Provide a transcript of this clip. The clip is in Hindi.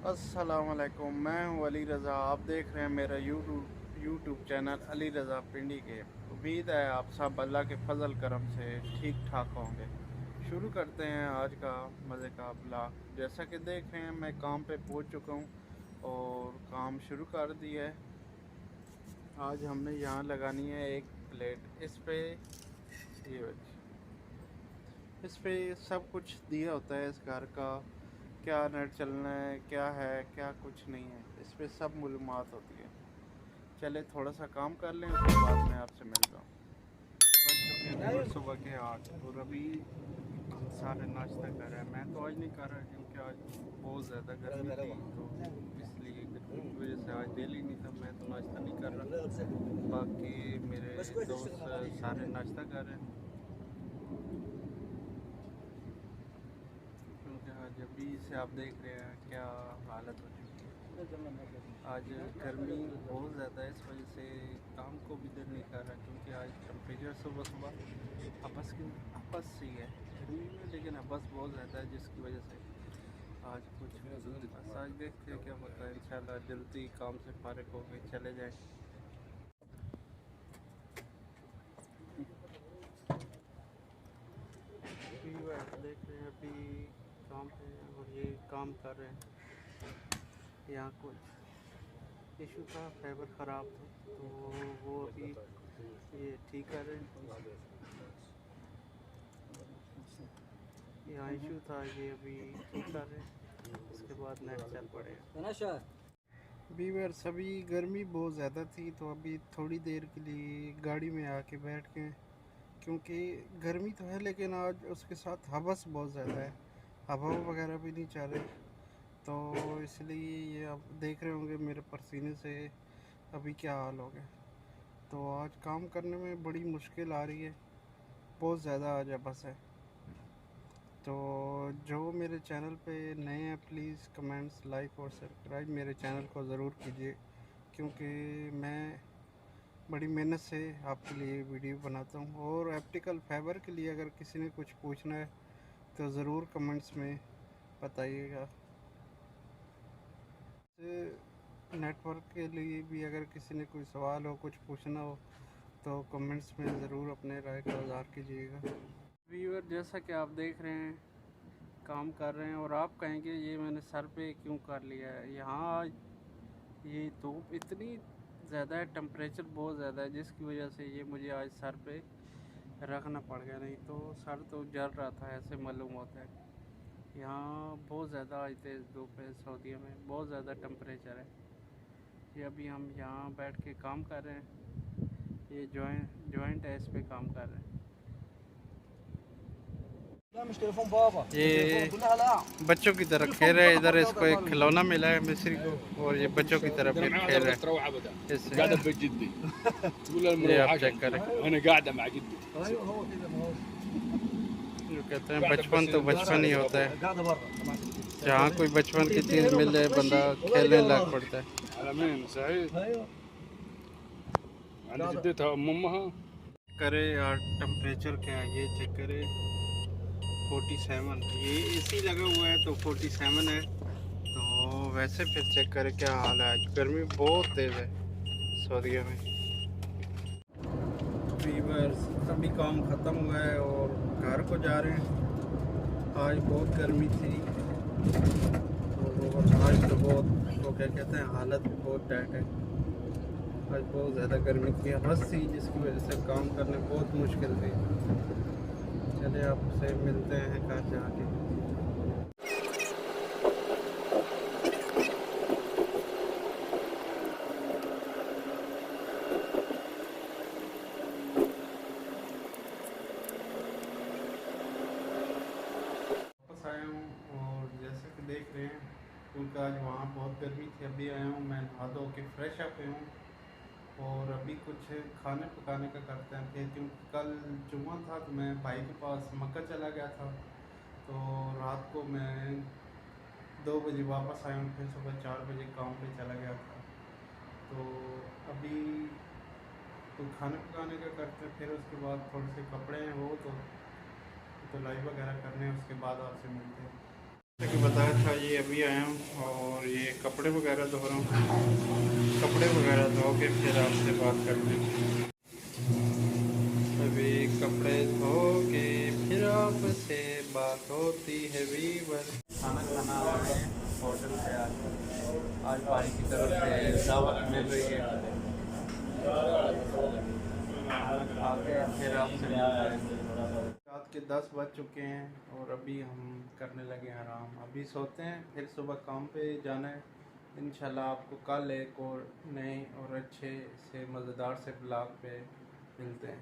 अस्सलाम वालेकुम, मैं हूं अली रज़ा। आप देख रहे हैं मेरा यूट्यूब चैनल अली रज़ा पिंडी के। उम्मीद है आप सब अल्लाह के फजल करम से ठीक ठाक होंगे। शुरू करते हैं आज का मज़े का ब्लॉग। जैसा कि देख रहे हैं मैं काम पे पहुंच चुका हूं और काम शुरू कर दिया है। आज हमने यहाँ लगानी है एक प्लेट। इस पे सब कुछ दिया होता है इस घर का, क्या नेट चलना है, क्या है क्या कुछ नहीं है, इस पे सब मालूमात होती है। चले थोड़ा सा काम कर लें, उसके बाद मैं आपसे मिलता हूँ। बज चुके हैं सुबह के 8 और अभी हम सारे नाश्ता कर रहे हैं। मैं तो आज नहीं कर रहा क्योंकि आज बहुत ज़्यादा गर्मी थी, तो इसलिए गर्मी की वजह से आज दिल ही नहीं था। मैं तो नाश्ता नहीं कर रहा, बाकी मेरे दोस्त सारे नाश्ता कर रहे हैं क्योंकि आज अभी से आप देख रहे हैं क्या हालत हो चुकी है। आज गर्मी बहुत ज़्यादा है, इस वजह से काम को भी दिल नहीं कर रहा क्योंकि आज टेम्परेचर सुबह सुबह आपस ही है गर्मी में, लेकिन आपस बहुत ज़्यादा है जिसकी वजह से आज कुछ बस आज देखते हैं क्या होता है। इंशाल्लाह जल्दी काम से फारिग हो के चले जाएँ। देख रहे हैं अभी काम पे और ये काम कर रहे हैं। यहाँ कुछ इशू था, फाइबर ख़राब था तो वो अभी ये ठीक कर रहे हैं। यहाँ इशू था, ये अभी ठीक कर रहे हैं, उसके बाद नेट चल पड़ेगा। बीवर सभी गर्मी बहुत ज़्यादा थी तो अभी थोड़ी देर के लिए गाड़ी में आके बैठ गए, क्योंकि गर्मी तो है लेकिन आज उसके साथ हवस बहुत ज़्यादा है, हवा वगैरह भी नहीं चल रही, तो इसलिए ये आप देख रहे होंगे मेरे पसीने से अभी क्या हाल हो गया। तो आज काम करने में बड़ी मुश्किल आ रही है, बहुत ज़्यादा आज हवस है। तो जो मेरे चैनल पे नए हैं प्लीज़ कमेंट्स, लाइक और सब्सक्राइब मेरे चैनल को ज़रूर कीजिए, क्योंकि मैं बड़ी मेहनत से आपके लिए वीडियो बनाता हूँ। और ऑप्टिकल फाइबर के लिए अगर किसी ने कुछ पूछना है तो ज़रूर कमेंट्स में बताइएगा। नेटवर्क के लिए भी अगर किसी ने कोई सवाल हो, कुछ पूछना हो तो कमेंट्स में ज़रूर अपने राय का इज़हार कीजिएगा। व्यूअर जैसा कि आप देख रहे हैं काम कर रहे हैं और आप कहेंगे ये मैंने सर पे क्यों कर लिया है। यहाँ ये धूप इतनी ज़्यादा है, टेम्परेचर बहुत ज़्यादा है, जिसकी वजह से ये मुझे आज सर पे रखना पड़ गया, नहीं तो सर तो जल रहा था ऐसे मालूम होता है। यहाँ बहुत ज़्यादा आज तेज़ धूप है, सऊदी में बहुत ज़्यादा टेम्परेचर है। ये अभी हम यहाँ बैठ के काम कर रहे हैं, ये जॉइंट है, इस पे काम कर रहे हैं। ये बच्चों की तरह खेल रहे हैं, इधर इसको एक खिलौना मिला है मिस्री को और ये बच्चों की तरह फिर खेल रहे हैं इससे। ये आप चेक करें, जो कहते हैं बचपन तो बचपन ही होता है, जहाँ कोई बचपन की चीज़ मिल जाए बंदा खेलने लग पड़ता है। करे यार टेम्परेचर क्या है ये चेक करे, 47। ये एसी लगा हुआ है तो 47 है, तो वैसे फिर चेक करें क्या हाल है। आज गर्मी बहुत तेज़ है सऊदीया में। वीवर्स अभी काम ख़त्म हुआ है और घर को जा रहे हैं। आज बहुत गर्मी थी और आज तो बहुत तो क्या कहते हैं हालत भी बहुत टाइट है। आज बहुत ज़्यादा गर्मी की हवस थी जिसकी वजह से काम करने बहुत मुश्किल थी। चलिए आपसे मिलते हैं घर जाके। वापस आया हूँ और जैसे कि देख रहे हैं क्योंकि आज वहाँ बहुत गर्मी थी, अभी आया हूँ मैं नहा धो के फ्रेश अप हूँ और अभी कुछ खाने पकाने का करते हैं। क्योंकि कल जुम्मा था तो मैं भाई के पास मक्का चला गया था, तो रात को मैं 2 बजे वापस आया हूँ, फिर सुबह 4 बजे काम पे चला गया था। तो अभी तो खाने पकाने का करते हैं, फिर उसके बाद थोड़े से कपड़े हैं वो तो धुलाई वगैरह करने हैं, उसके बाद आपसे मिलते हैं। जैसा कि बताया था ये अभी आया हूँ और ये कपड़े वगैरह धो रहा हूँ। कपड़े वगैरह धो के फिर आपसे बात करते हैं। अभी कपड़े धो के फिर आपसे बात होती है वीवर। खाना खाना आ रहे हैं होटल पे आज भाई की तरफ से दावत मिल रही है। खा के फिर आपसे रात के 10 बज चुके हैं और अभी हम करने लगे हैं आराम। अभी सोते हैं फिर सुबह काम पे जाना है। इंशाल्लाह आपको कल एक और नए और अच्छे से मज़ेदार से ब्लॉग पे मिलते हैं।